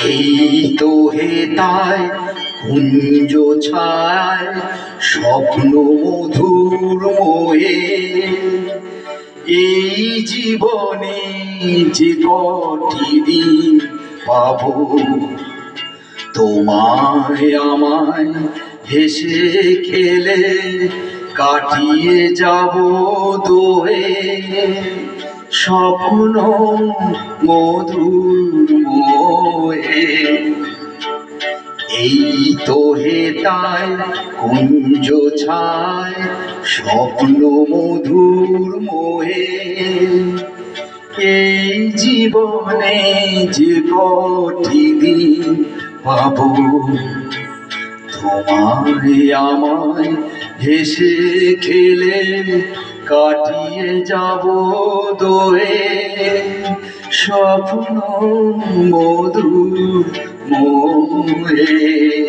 এই তো হেতায় কুঞ্জ ছায় স্বপ্ন মধুর মোহে, এই জীবনে যে কটি দিন পাবো তোমায় আমায় হেসে খেলে কাটিয়ে যাব দোহে স্বপ্ন মধুর মোহে। এই তো হেতায় কুঞ্জ ছায় স্বপ্ন মধুর মোহে, এই জীবনে যে কটি দিন পাবো তোমায় আমায় হেসে খেলে কাটিয়ে যাব দোহে স্বপ্ন মধুর মোহে।